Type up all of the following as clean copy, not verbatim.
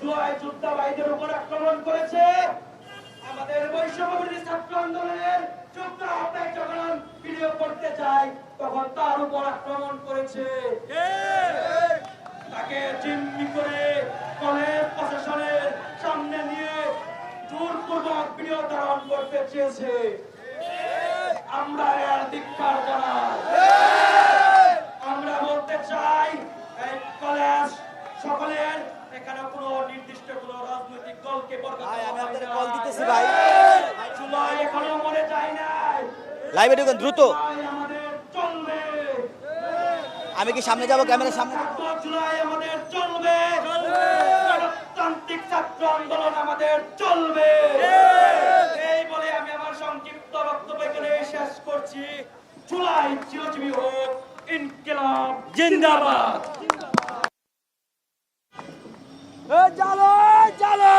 জুলাই যোদ্ধা ভাইদের উপর আক্রমণ করেছে, আমাদের বৈষম্যবিরোধী ছাত্র আন্দোলনের যোদ্ধা আহ্বায়ক যখন ভিডিও করতে চায় তখন তার উপর আক্রমণ করেছে। তাকে জিম্মি করে কলেজ প্রশাসনের সামনে নিয়ে জোরপূর্বক ভিডিও ধারণ করতে চেয়েছে। আমরা এর ধিক্কার জানাই। আমরা বলতে চাই এই কলেজ সকলের এখানে কোনো নির্দিষ্ট কোনো রাজনৈতিক দলকে জুলাই এখনো মনে যায় নাই। লাইভে ঢুকুন দ্রুত। আমাদের চলবে। আমি কি সামনে যাব? ক্যামেরার সামনে। জুলাই আমাদের চলবে। গণতান্ত্রিক ছাত্র আন্দোলন আমাদের চলবে। এই বলে আমি আমার সংক্ষিপ্ত বক্তব্য এখানে শেষ করছি। জুলাই চিরজীবী হোক, ইনকিলাব জিন্দাবাদ। জালো জালো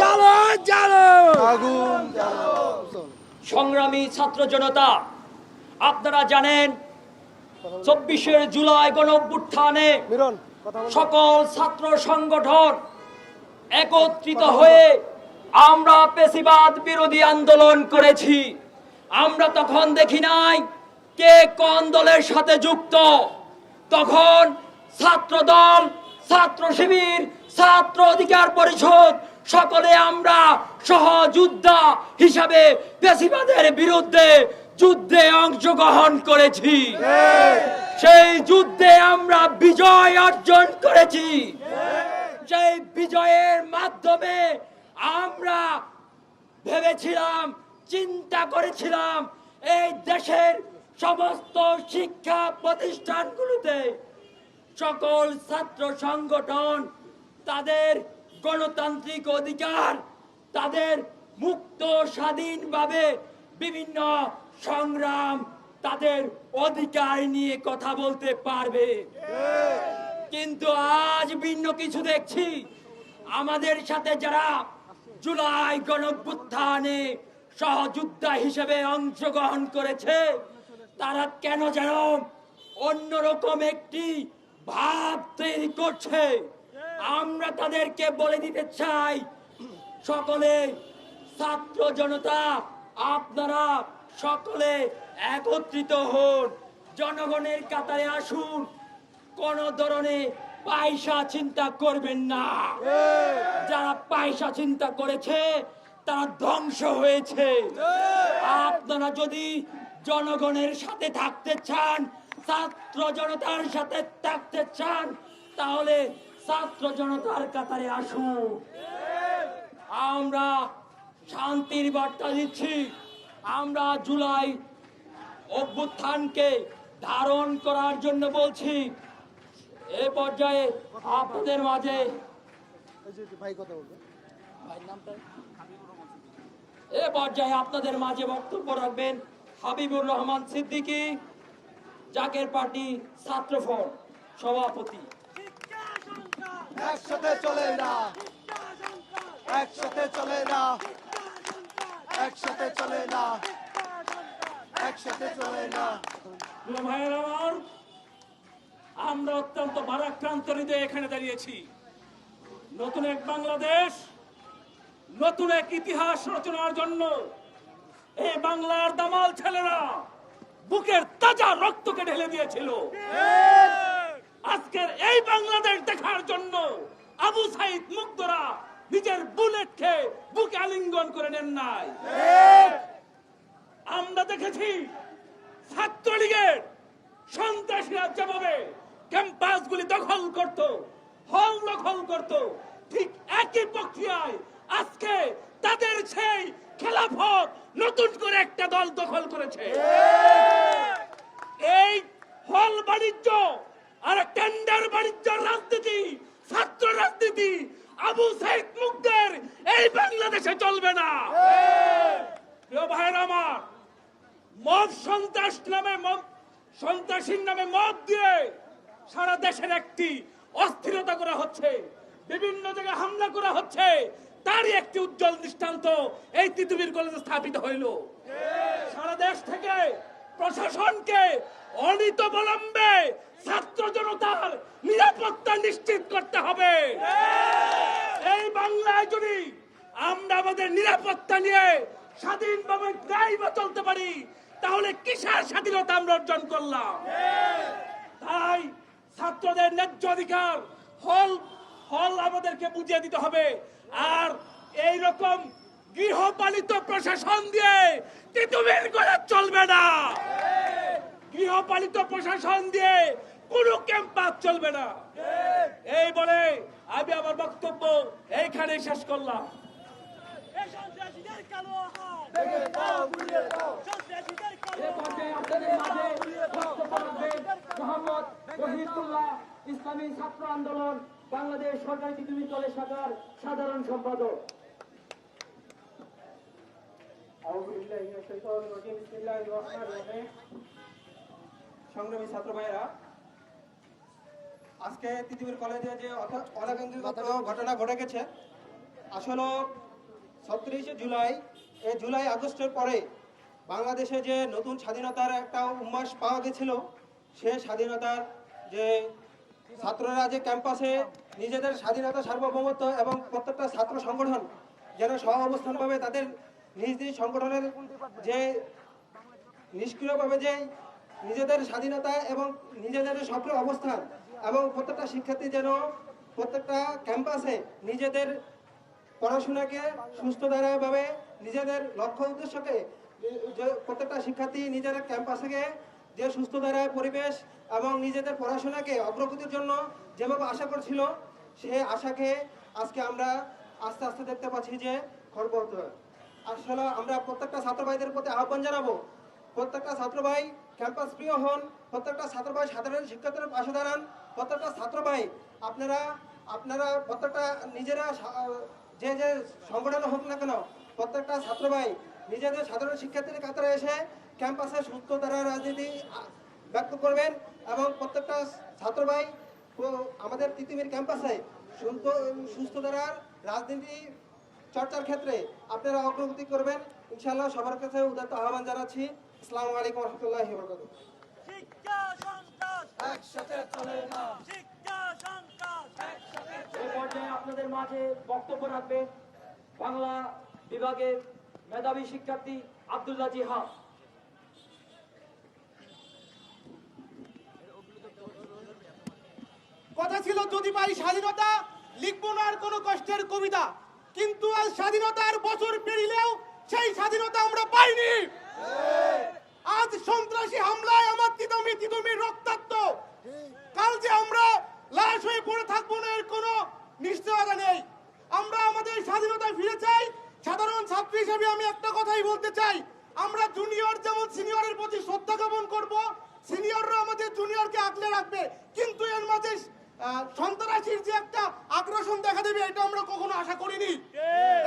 জালো জালো আগুন জালো। সংগ্রামী ছাত্র জনতা, আপনারা জানেন 24শে জুলাই গণঅভ্যুত্থানে সকল ছাত্র সংগঠন একত্রিত হয়ে আমরা পেশিবাদ বিরোধী আন্দোলন করেছি। আমরা তখন দেখি নাই কে কোন দলের সাথে যুক্ত। তখন ছাত্র দল, ছাত্র শিবির, ছাত্র অধিকার পরিষদ সকলে আমরা সহযোদ্ধা হিসাবে পেশিবাদের বিরুদ্ধে যুদ্ধে অংশগ্রহণ করেছি। সেই যুদ্ধে আমরা বিজয় অর্জন করেছি। সেই বিজয়ের মাধ্যমে আমরা ভেবেছিলাম, চিন্তা করেছিলাম এই দেশের সমস্ত শিক্ষা প্রতিষ্ঠানগুলোতে সকল ছাত্র সংগঠন তাদের গণতান্ত্রিক অধিকার, তাদের মুক্ত স্বাধীনভাবে বিভিন্ন সংগ্রাম, তাদের অধিকার নিয়ে কথা বলতে পারবে। কিন্তু আজ ভিন্ন কিছু দেখছি। আমাদের সাথে যারা জুলাই গণঅভ্যুত্থানে সহযোদ্ধা হিসেবে অংশগ্রহণ করেছে তারা কেন যেন অন্যরকম একটি ভাব তৈরি করছে। আমরা তাদেরকে বলে দিতে চাই, সকলে ছাত্র জনতা আপনারা সকলে একত্রিত হন, জনগণের কাতারে আসুন, কোন ধরনের পয়সা চিন্তা করবেন না। যারা পয়সা চিন্তা করেছে তারা ধ্বংস হয়েছে। আপনারা যদি জনগণের সাথে থাকতে চান, ছাত্র জনতার সাথে থাকতে চান, তাহলে ছাত্র জনতার কাতারে আসুন। আমরা শান্তির বার্তা দিচ্ছি। আমরা জুলাই অভ্যুত্থানকে ধারণ করার জন্য বলছি। এ পর্যায়ে আপনাদের মাঝে বক্তব্য রাখবেন হাবিবুর রহমান সিদ্দিকী, জাকের পার্টি ছাত্র ফ্রন্ট সভাপতি। একসাথে চলে না, একসাথে চলে না, একসাথে চলে না, একসাথে চলে না। ভাইয়েরা আমার, আমরা অত্যন্ত ভারাক্রান্ত হৃদয়ে এখানে দাঁড়িয়েছি। নতুন এক বাংলাদেশ, নতুন এক ইতিহাস রচনার জন্য এই বাংলার দামাল ছেলেরা বুকের তাজা রক্তকে ঢেলে দিয়েছিল। আজকের এই বাংলাদেশ দেখার জন্য আবু সাইদ মুগ্ধরা নিজের বুলেট খেয়ে বুকে আলিঙ্গন করে নেন নাই। আমরা দেখেছি ছাত্রলীগের সন্ত্রাসীরা যেভাবে ক্যাম্পাসগুলি দখল করত, হল দখল করত, ঠিক একই প্রক্রিয়ায় আজকে তাদের সেই খেলাফত নতুন করে একটা দল দখল করেছে। এই হল বাণিজ্য আর টেন্ডার বাণিজ্য রাজনীতি, ছাত্র রাজনীতি আবু সাইদ মুগ্ধের এই বাংলাদেশে চলবে না। প্রিয় ভাইয়েরা আমার, মব সন্ত্রাসীর নামে মদ দিয়ে সারা দেশের একটি অস্থিরতা করা হচ্ছে, বিভিন্ন জায়গায় হামলা করা হচ্ছে। তারই একটি উজ্জ্বল দৃষ্টান্ত এই তিতুমির কলেজে স্থাপিত হইল। সারা দেশ থেকে প্রশাসনকে অনিতবিলম্বে ছাত্র জনতার নিরাপত্তা নিশ্চিত করতে হবে। এই বাংলায় যদি আমরা আমাদের নিরাপত্তা নিয়ে স্বাধীনভাবে গাইবা চলতে পারি, তাহলে কিসের স্বাধীনতা আমরা অর্জন করলাম? তাই ছাত্রদের ন্যায্য অধিকার হল আমাদেরকে বুঝিয়ে দিতে হবে। আর এই রকম গৃহপালিত প্রশাসন দিয়ে তিতুমির করা চলবে না। গৃহপালিত প্রশাসন দিয়ে কোনো ক্যাম্পাস চলবে না। এই বলে আমি আমার বক্তব্য এইখানে শেষ করলাম। এ পর্যায়ে আপনাদের মাঝে বক্তব্য রাখবেন মোহাম্মদ শহীদুল্লাহ, ইসলামী ছাত্র আন্দোলন বাংলাদেশ সরকারি তিতুমির কলেজ শাখার সাধারণ সম্পাদক। সংগ্রামী ছাত্র ভাইরা, আজকে তিতুমির কলেজে যে অনাকাঙ্ক্ষিত ঘটনা ঘটে গেছে, আসলে 36 জুলাই, এই জুলাই আগস্টের পরে বাংলাদেশে যে নতুন স্বাধীনতার একটা উন্মাস পাওয়া গেছিল, সে স্বাধীনতার যে ছাত্ররা যে ক্যাম্পাসে নিজেদের স্বাধীনতা, সার্বভৌমত্ব এবং প্রত্যেকটা ছাত্র সংগঠন যেন সহাবস্থানভাবে তাদের নিজ নিজ সংগঠনের যে নিষ্ক্রিয়ভাবে যে নিজেদের স্বাধীনতা এবং নিজেদের সক্রিয় অবস্থান, এবং প্রত্যেকটা শিক্ষার্থী যেন প্রত্যেকটা ক্যাম্পাসে নিজেদের পড়াশোনাকে সুস্থ ধারাভাবে নিজেদের লক্ষ্য উদ্দেশ্যকে যে প্রত্যেকটা শিক্ষার্থী নিজেরা ক্যাম্পাসে যে সুস্থ ধারায় পরিবেশ এবং নিজেদের পড়াশোনাকে অগ্রগতির জন্য যেভাবে আশা করছিল, সে আশাকে আজকে আমরা আস্তে আস্তে দেখতে পাচ্ছি যে খর্বহত। আসলে আমরা প্রত্যেকটা ছাত্র ভাইদের প্রতি আহ্বান জানাবো, প্রত্যেকটা ছাত্র ভাই ক্যাম্পাস প্রিয় হন, প্রত্যেকটা ছাত্র ভাই সাধারণ শিক্ষার্থীদের পাশে দাঁড়ান। প্রত্যেকটা ছাত্র ভাই আপনারা প্রত্যেকটা নিজেরা যে যে সংগঠন হোক না কেন, প্রত্যেকটা ছাত্র ভাই নিজেদের সাধারণ শিক্ষার্থীদের কাতারে এসে ক্যাম্পাসে সুস্থ ধারার রাজনীতি ব্যক্ত করবেন, এবং প্রত্যেকটা ছাত্র ভাই আমাদের তিতুমির ক্যাম্পাসে সুস্থ ধারার রাজনীতি চর্চার ক্ষেত্রে আপনারা অগ্রগতি করবেন। ইনশাআল্লাহ সবার কাছে উদাত্ত আহ্বান জানাচ্ছি। আসসালামু আলাইকুম ওয়া রাহমাতুল্লাহি ওয়া বারাকাতুহু। এই পর্যায়ে আপনাদের মাঝে বক্তব্য রাখবেন বাংলা বিভাগের মেধাবী শিক্ষার্থী আব্দুল্লাহ জিহাদ। কথা ছিল যদি পাই স্বাধীনতা, লিখবো না আর কোনো কষ্টের কবিতা, কিন্তু আজ স্বাধীনতার বছর পেরিলেও সেই স্বাধীনতা আমরা পাইনি। আজ সন্ত্রাসী হামলায় আমার তিতুমির রক্তাক্ত, কাল যে আমরা লাশ হয়ে পড়ে থাকবো না এর কোনো নিশ্চয়তা নেই। আমরা আমাদের স্বাধীনতায় ফিরে চাই। সাধারণ ছাত্র হিসেবে আমি একটা কথাই বলতে চাই, আমরা জুনিয়র যেমন সিনিয়রের প্রতি শ্রদ্ধা জ্ঞাপন করবো, সিনিয়ররা আমাদের জুনিয়রকে আগলে রাখবে, কিন্তু এর মাঝে সন্ত্রাসীর যে একটা আগ্রাসন দেখা দেবে এটা আমরা কখনো আশা করিনি।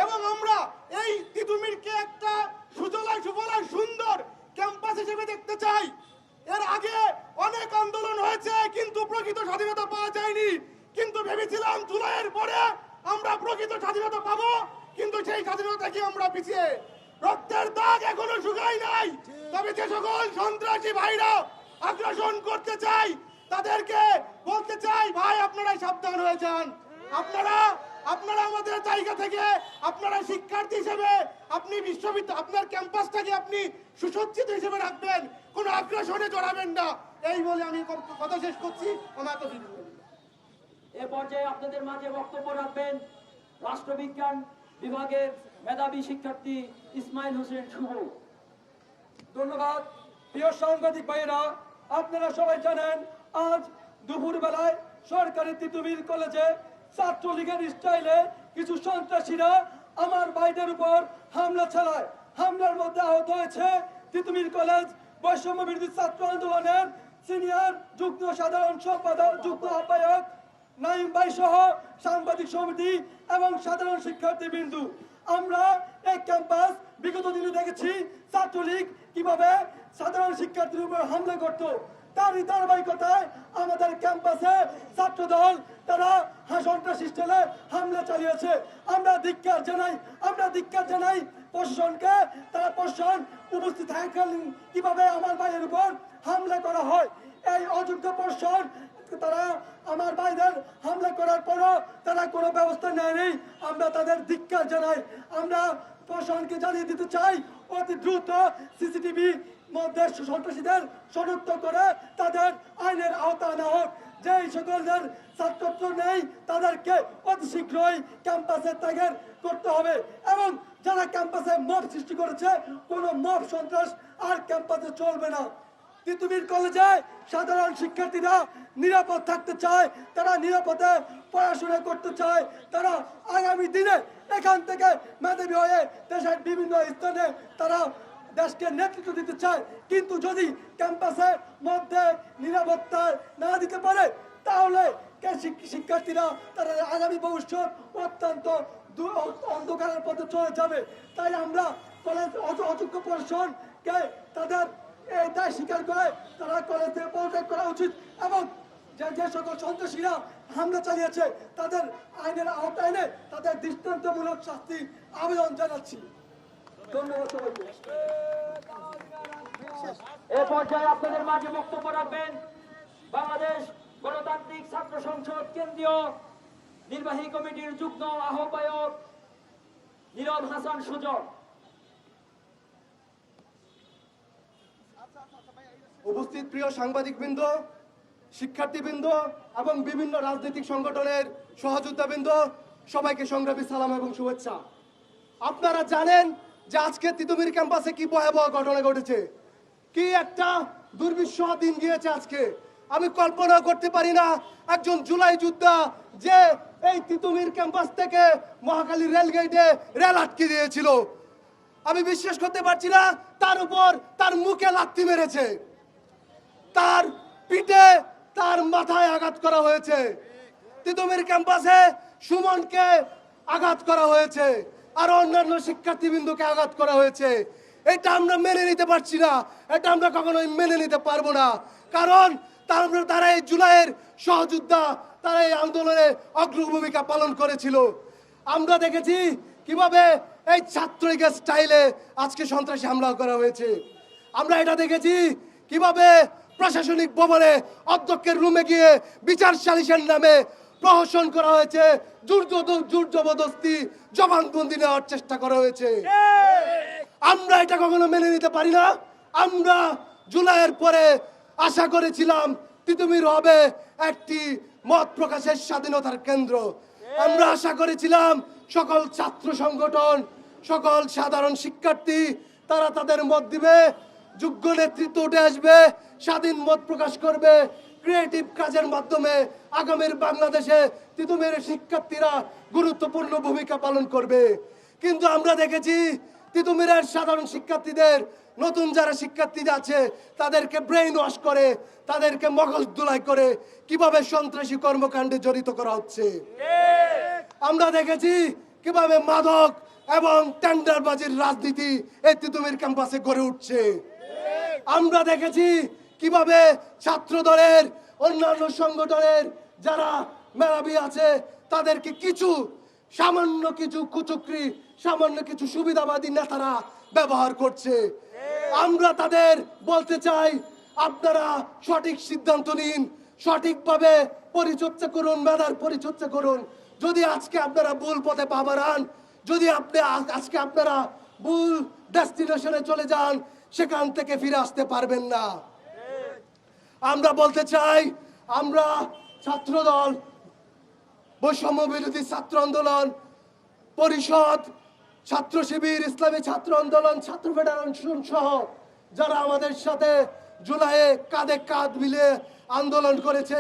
এবং আমরা এই তিতুমিরকে একটা সুজলায় সুফলায় সুন্দর ক্যাম্পাস হিসেবে দেখতে চাই। এর আগে অনেক আন্দোলন হয়েছে কিন্তু প্রকৃত স্বাধীনতা পাওয়া যায়নি, কিন্তু ভেবেছিলাম জুলাইয়ের পরে আমরা প্রকৃত স্বাধীনতা পাবো, কিন্তু সেই স্বাধীনতা কি আমরা পিছিয়ে, রক্তের দাগ এখনো শুকায় নাই। তবে যে সকল সন্ত্রাসী ভাইরা আগ্রাসন করতে চাই তাদেরকে বলতে চাই, ভাই আপনারাই সাবধান হয়ে যান। আপনারা আমাদের জায়গা থেকে আপনারা শিক্ষার্থী হিসেবে আপনি বিশ্ববিদ্যালয় আপনার ক্যাম্পাসটাকে আপনি সুসজ্জিত হিসেবে রাখবেন, কোনো আগ্রাসনে জড়াবেন না। এই বলে আমি কথা শেষ করছি। এ পর্যায়ে আপনাদের মাঝে বক্তব্য রাখবেন রাষ্ট্রবিজ্ঞান বিভাগের মেধাবী শিক্ষার্থী ইসমাইল হোসেন শুভ। ধন্যবাদ। প্রিয় সাংবাদিক ভাইয়েরা, আপনারা সবাই জানেন আজ দুপুর বেলায় সরকারি তিতুমির কলেজে ছাত্রলীগের স্টাইলে কিছু সন্ত্রাসীরা আমার ভাইদের উপর হামলা চালায়। হামলার মধ্যে আহত হয়েছে তিতুমির কলেজ বৈষম্য বিরোধী ছাত্র আন্দোলনের সিনিয়র যুগ্ম সাধারণ সম্পাদক, যুগ্ম আহ্বায়ক নাইম ভাই সহ সাংবাদিক সমিতি এবং সাধারণ শিক্ষার্থী বিন্দু। আমরা এই ক্যাম্পাস বিগত দিনে দেখেছি ছাত্রলীগ কিভাবে সাধারণ শিক্ষার্থীর উপর হামলা করত। তারই ধারাবাহিকতায় আমাদের ক্যাম্পাসে ছাত্রদল তারা সন্ত্রাসী স্টাইলে হামলা চালিয়েছে। আমরা ধিক্কার জানাই প্রশাসনকে। তারা প্রশাসন উপস্থিত থাকাকালীন কিভাবে আমার ভাইয়ের উপর হামলা করা হয়, এই অযোগ্য প্রশাসন তারা আমার ভাইদের হামলা করার পরও তারা কোনো ব্যবস্থা নেয়নি। আমরা তাদের ধিক্কার জানাই। আমরা প্রশাসনকে জানিয়ে দিতে চাই অতি দ্রুত সিসিটিভি মধ্যে সন্ত্রাসীদের শনাক্ত করে তাদের আইনের আওতা আনা হোক। যেই সকলদের ছাত্রত্ব নেই তাদেরকে অতি শীঘ্রই ক্যাম্পাসে ত্যাগের করতে হবে এবং যারা ক্যাম্পাসে মব সৃষ্টি করেছে কোনো মব সন্ত্রাস আর ক্যাম্পাসে চলবে না। তিতুমির কলেজে সাধারণ শিক্ষার্থীরা নিরাপদ থাকতে চায়, তারা নিরাপদে পড়াশোনা করতে চায়, তারা আগামী দিনে এখান থেকে মেধাবী হয়ে দেশের বিভিন্ন স্থানে তারা দেশকে নেতৃত্ব দিতে চায়। কিন্তু যদি ক্যাম্পাসের মধ্যে নিরাপত্তা না দিতে পারে তাহলে শিক্ষার্থীরা তারা আগামী ভবিষ্যৎ অত্যন্ত অন্ধকারের পথে চলে যাবে। তাই আমরা কলেজ অযোগ্য প্রশাসনকে তাদের এই দায় স্বীকার করে তারা কলেজে পদত্যাগ করা উচিত এবং যে সকল সন্ত্রাসীরা হামলা চালিয়েছে তাদের আইনের আওতায় এনে তাদের দৃষ্টান্তমূলক শাস্তি আবেদন জানাচ্ছি। ধন্যবাদ সবাইকে। এ পর্যায়ে আপনাদের মাঝে বক্তব্য রাখবেন বাংলাদেশ গণতান্ত্রিক ছাত্র সংসদ কেন্দ্রীয় নির্বাহী কমিটির যুগ্ম আহ্বায়ক নীরব হাসান সুজন। উপস্থিত প্রিয় সাংবাদিকবৃন্দ, শিক্ষার্থীবৃন্দ এবং বিভিন্ন রাজনৈতিক সংগঠনের সহযোদ্ধাবৃন্দ, সবাইকে সংগ্রামী সালাম এবং শুভেচ্ছা। আপনারা জানেন যে আজকে তিতুমির ক্যাম্পাসে কি ভয়াবহ ঘটনা ঘটেছে, কি একটা দুর্বিষহ দিন গিয়েছে আজকে। আমি কল্পনা করতে পারি না একজন জুলাই যোদ্ধা যে এই তিতুমির ক্যাম্পাস থেকে মহাখালী রেলগেটে রেল আটকে দিয়েছিল। আমি বিশ্বাস করতে পারছি না তার উপর তার মুখে লাথি মেরেছে, তার পিঠে তার মাথায় আঘাত করা হয়েছে, তিতুমির ক্যাম্পাসে সুমনকে আঘাত করা হয়েছে, আর অন্যান্য শিক্ষার্থীবৃন্দকে আঘাত করা হয়েছে। এটা আমরা মেনে নিতে পারছি না, এটা আমরা কখনোই মেনে নিতে পারবো না। কারণ তারা এই জুলাইয়ের সহযোদ্ধা, তারা এই আন্দোলনে অগ্রভূমিকা পালন করেছিল। আমরা দেখেছি কিভাবে এই ছাত্রলীগের স্টাইলে আজকে সন্ত্রাসী হামলা করা হয়েছে। আমরা এটা দেখেছি কিভাবে প্রশাসনিক ভবনে অধ্যক্ষের রুমে গিয়ে বিচার সালিসের নামে প্রহসন করা হয়েছে, জোর জবরদস্তি জবানবন্দি নেওয়ার চেষ্টা করা হয়েছে। আমরা এটা কখনো মেনে নিতে পারি না। আমরা জুলাইয়ের পরে আশা করেছিলাম তিতুমির হবে একটি মত প্রকাশের স্বাধীনতার কেন্দ্র। আমরা আশা করেছিলাম সকল ছাত্র সংগঠন, সকল সাধারণ শিক্ষার্থী তারা তাদের মত দিবে, যোগ্য নেতৃত্ব উঠে আসবে, স্বাধীন মত প্রকাশ করবে, ক্রিয়েটিভ কাজের মাধ্যমে আগামীর বাংলাদেশে তিতুমির শিক্ষার্থীরা গুরুত্বপূর্ণ ভূমিকা পালন করবে। কিন্তু আমরা দেখেছি তিতুমিরের সাধারণ শিক্ষার্থীদের, নতুন যারা শিক্ষার্থী আছে তাদেরকে ব্রেইন ওয়াশ করে, তাদেরকে মগজ ধুলাই করে কিভাবে সন্ত্রাসী কর্মকাণ্ডে জড়িত করা হচ্ছে। আমরা দেখেছি কিভাবে মাদক এবং টেন্ডারবাজির রাজনীতি এই তিতুমির ক্যাম্পাসে গড়ে উঠছে। আমরা দেখেছি কিভাবে ছাত্র দলের, অন্যান্য সংগঠনের যারা মেধাবী আছে তাদেরকে সামান্য কিছু কুচক্রী, সামান্য কিছু সুবিধাবাদী নেতারা ব্যবহার করছে। আমরা তাদের বলতে চাই, আপনারা সঠিক সিদ্ধান্ত নিন, সঠিকভাবে পরিচর্যা করুন, মেধার পরিচর্যা করুন। যদি আজকে আপনারা ভুল পথে পা বাড়ান, যদি আজকে আপনারা ভুল ডেস্টিনেশনে চলে যান, সেখান থেকে ফিরে আসতে পারবেন না। আমরা বলতে চাই, আমরা ছাত্রদল, বৈষম্য বিরোধী ছাত্র আন্দোলন পরিষদ, ছাত্র শিবির, ইসলামী ছাত্র আন্দোলন, ছাত্র ফেডারেশন সহ যারা আমাদের সাথে জুলাইয়ে কাঁধে কাঁধ মিলে আন্দোলন করেছে,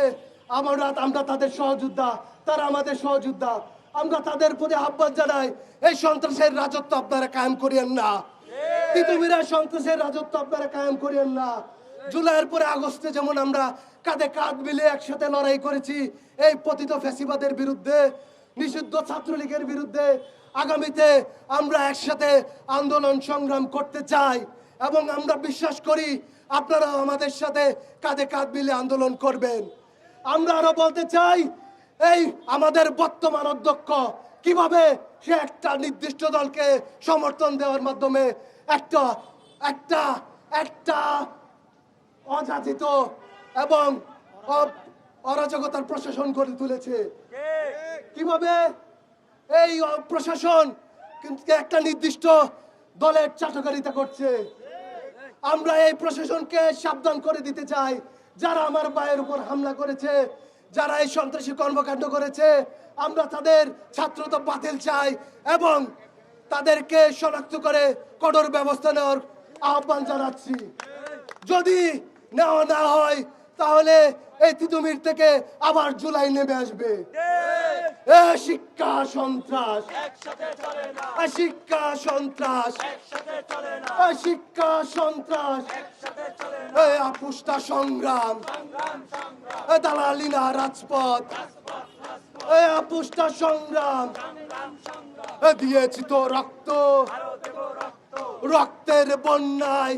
আমরা তাদের সহযোদ্ধা, তারা আমাদের সহযোদ্ধা। আমরা তাদের প্রতি আহ্বান জানাই, এই সন্ত্রাসের রাজত্ব আপনারা কায়েম করিয়েন না, তিতুমিরের সন্ত্রাসের রাজত্ব আপনারা কায়েম করিয়েন না। জুলাইয়ের পরে আগস্টে যেমন আমরা কাঁধে কাঁধ মিলে একসাথে লড়াই করেছি এই পতিত ফ্যাসিবাদের বিরুদ্ধে, নিষিদ্ধ ছাত্রলীগের বিরুদ্ধে, আগামীতে আমরা একসাথে আন্দোলন সংগ্রাম করতে চাই এবং আমরা বিশ্বাস করি আপনারা আমাদের সাথে কাঁধে কাঁধ মিলে আন্দোলন করবেন। আমরা আরো বলতে চাই, এই আমাদের বর্তমান অধ্যক্ষ কিভাবে সে একটা নির্দিষ্ট দলকে সমর্থন দেওয়ার মাধ্যমে একটা একটা একটা অযাচিত এবং অরাজকতার প্রশাসন গড়ে তুলেছে। কিভাবে এই প্রশাসন কিন্তু একটা নির্দিষ্ট দলের চাটকারিতা করছে। আমরা এই প্রশাসনকে সাবধান করে দিতে চাই, যারা আমার ভাইয়ের উপর হামলা করেছে, যারা এই সন্ত্রাসী কর্মকাণ্ড করেছে, আমরা তাদের ছাত্রতা বাতিল চাই এবং তাদেরকে শনাক্ত করে কঠোর ব্যবস্থা নেওয়ার আহ্বান জানাচ্ছি। যদি নেওয়া না হয় তাহলে এই তিতুমির থেকে আবার জুলাই নেমে আসবে। এ শিক্ষা সন্ত্রাস, শিক্ষা সন্ত্রাস, শিক্ষা সন্ত্রাস, আপুষ্টা সংগ্রাম, দালালি না রাজপথ, আপুষ্টা সংগ্রাম, দিয়েছি তো রক্ত, রক্তের বন্যায়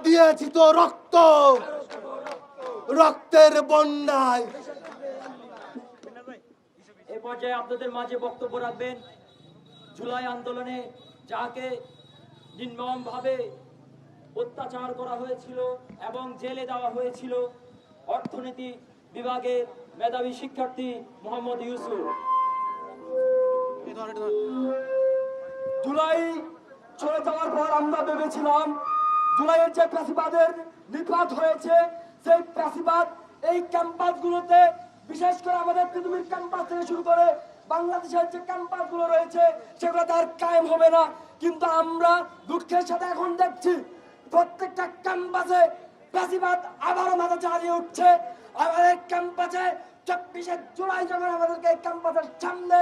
দিয়েছি তো রক্ত, রক্তের বন্যায়। এই পর্যায়ে আপনাদের মাঝে বক্তব্য রাখবেন জুলাই আন্দোলনে যাকে নির্মমভাবে অত্যাচার করা হয়েছিল এবং জেলে দেওয়া হয়েছিল অর্থনীতি বিভাগের মেধাবী শিক্ষার্থী মোহাম্মদ ইউসুফ। জুলাই চলে যাওয়ার পর আমরা ভেবেছিলাম জুলাইয়ের যে প্যাসিবাদের নিপাত হয়েছে সেই প্যাসিবাদ এই ক্যাম্পাসগুলোতে, বিশেষ করে আমাদের তিতুমির ক্যাম্পাস থেকে শুরু করে বাংলাদেশের যে ক্যাম্পাসগুলো রয়েছে সেগুলো তার কায়েম হবে না। কিন্তু আমরা দুঃখের সাথে এখন দেখছি প্রত্যেকটা ক্যাম্পাসে প্যাসিবাদ আবারও মাথা চালিয়ে উঠছে। আমাদের ক্যাম্পাসে 24শে জুলাই যখন আমাদেরকে এই ক্যাম্পাসের সামনে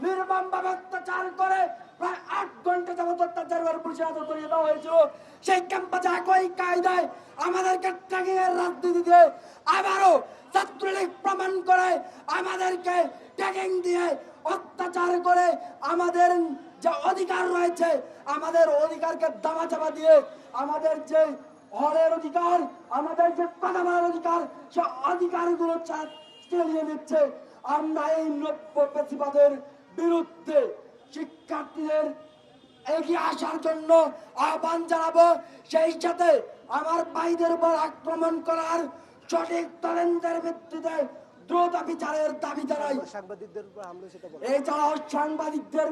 নির্মমভাবে অত্যাচার করে প্রায় 8 ঘন্টা যাবত অত্যাচার করে পুলিশের হাতে তুলে দেওয়া হয়েছিল, সেই ক্যাম্পাসে একই কায়দায় আমাদেরকে ট্র্যাকিং এর রাজনীতি দিয়ে আবারও ছাত্রলীগ প্রমাণ করে আমাদেরকে ট্র্যাকিং দিয়ে অত্যাচার করে আমাদের যে অধিকার রয়েছে আমাদের অধিকারকে দামাচাপা দিয়ে আমাদের যে হলের অধিকার, আমাদের যে কথা বলার অধিকার, সে অধিকারগুলো চালিয়ে নিচ্ছে। আমরা এই নব্য প্যাসিবাদের বিরুদ্ধে শিক্ষার্থীদের এগিয়ে আসার জন্য আহ্বান জানাবো। সেই সাথে আমার ভাইদের উপর আক্রমণ করার সঠিক তদন্তের ভিত্তিতে দ্রুত বিচারের দাবি জানাই। এই যারা সাংবাদিকদের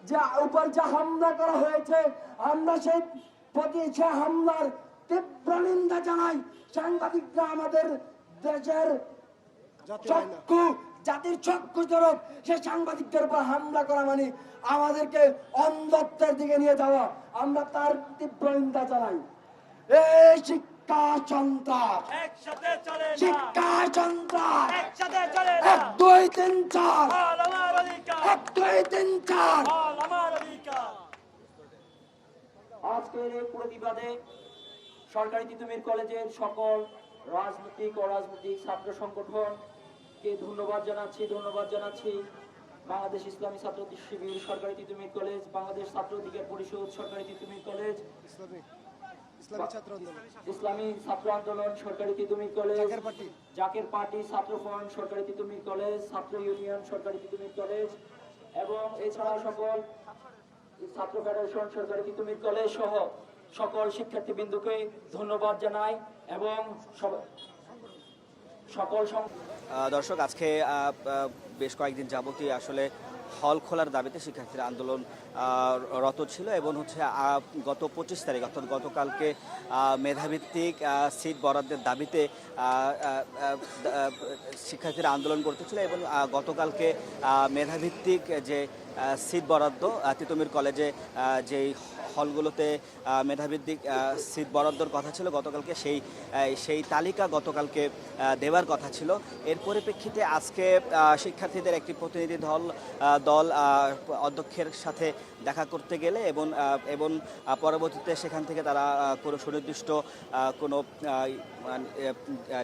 যে উপর যে হামলা করা হয়েছে, আমরা সেই প্রতি সে হামলার তীব্র নিন্দা জানাই। সাংবাদিকরা আমাদের দেশের চক্ষু, জাতির চক্ষু স্বরূপ, সে সাংবাদিকদের উপর হামলা করা মানে আমাদেরকে অন্ধত্বের দিকে নিয়ে যাওয়া। আমরা তার তীব্র নিন্দা জানাই। এই শিক্ষা সন্ত্রাস, শিক্ষা সন্ত্রাস, 1 2 3 4, 1 2 3 4। আজকের এই প্রতিবাদে সরকারি তিতুমির কলেজের সকল রাজনৈতিক অরাজনৈতিক ছাত্র সংগঠনকে ধন্যবাদ জানাচ্ছি। বাংলাদেশ ইসলামী ছাত্র শিবির সরকারি তিতুমির কলেজ, বাংলাদেশ ছাত্র অধিকার পরিষদ সরকারি তিতুমির কলেজ, ইসলামী ছাত্র আন্দোলন সরকারি তিতুমির কলেজ, জাকের পার্টি ছাত্র ফ্রন্ট সরকারি তিতুমির কলেজ, ছাত্র ইউনিয়ন সরকারি তিতুমির কলেজ এবং এছাড়া সকল ছাত্র ফেডারেশন সরকারি তিতুমির কলেজ সহ সকল শিক্ষার্থীবৃন্দকে ধন্যবাদ জানাই এবং সকল দর্শক, আজকে বেশ কয়েকদিন যাবতীয় আসলে হল খোলার দাবিতে শিক্ষার্থীরা আন্দোলন রত ছিল এবং গত 25 তারিখ অর্থাৎ গতকালকে মেধাভিত্তিক সিট বরাদ্দের দাবিতে শিক্ষার্থীরা আন্দোলন করতেছিল এবং গতকালকে মেধাভিত্তিক যে সিট বরাদ্দ তিতুমির কলেজে যেই হলগুলোতে মেধাভিত্তিক সিট বরাদ্দর কথা ছিল গতকালকে সেই তালিকা গতকালকে দেওয়ার কথা ছিল। এর পরিপ্রেক্ষিতে আজকে শিক্ষার্থীদের একটি প্রতিনিধি দল অধ্যক্ষের সাথে দেখা করতে গেলে এবং পরবর্তীতে সেখান থেকে তারা কোনো সুনির্দিষ্ট কোনো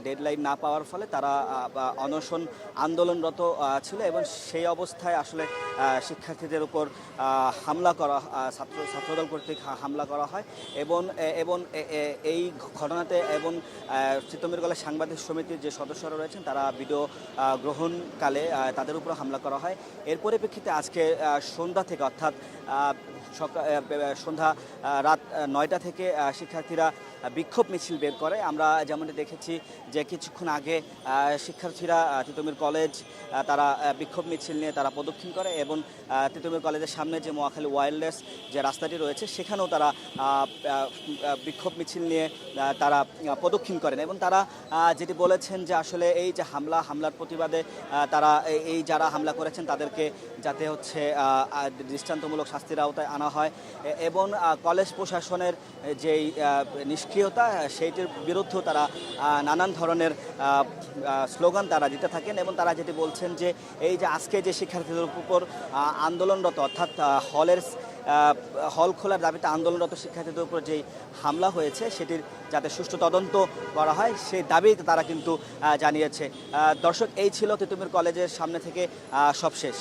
ডেডলাইন না পাওয়ার ফলে তারা অনশন আন্দোলনরত ছিল এবং সেই অবস্থায় আসলে শিক্ষার্থীদের উপর হামলা করা ছাত্রদল কর্তৃক হামলা করা হয় এবং এবং এই ঘটনাতে এবং তিতুমির কলেজ সাংবাদিক সমিতির যে সদস্যরা রয়েছেন তারা ভিডিও গ্রহণকালে তাদের উপর হামলা করা হয়। এর পরিপ্রেক্ষিতে আজকে সন্ধ্যা থেকে অর্থাৎ সন্ধ্যা রাত 9টা থেকে শিক্ষার্থীরা বিক্ষোভ মিছিল বের করে। আমরা যেমনটি দেখেছি যে কিছুক্ষণ আগে শিক্ষার্থীরা তিতুমির কলেজ তারা বিক্ষোভ মিছিল নিয়ে তারা প্রদক্ষিণ করে এবং তিতুমির কলেজের সামনে যে মহাখালী ওয়্যারলেস যে রাস্তাটি রয়েছে সেখানেও তারা বিক্ষোভ মিছিল নিয়ে তারা প্রদক্ষিণ করেন এবং তারা যেটি বলেছেন যে আসলে এই যে হামলার প্রতিবাদে তারা এই যারা হামলা করেছেন তাদেরকে যাতে হচ্ছে দৃষ্টান্তমূলক শাস্তির আওতায় আনা হয় এবং কলেজ প্রশাসনের যেই নিষ্ক্রিয়তা সেইটির বিরুদ্ধেও তারা নানান ধরনের স্লোগান তারা দিতে থাকেন এবং তারা যেটি বলছেন যে এই যে আজকে যে শিক্ষার্থীদের উপর আন্দোলনরত অর্থাৎ হল খোলার দাবিতে আন্দোলনরত শিক্ষার্থীদের উপর যেই হামলা হয়েছে সেটির যাতে সুষ্ঠু তদন্ত করা হয় সেই দাবি তারা কিন্তু জানিয়েছে। দর্শক, এই ছিল তিতুমির কলেজের সামনে থেকে সবশেষ।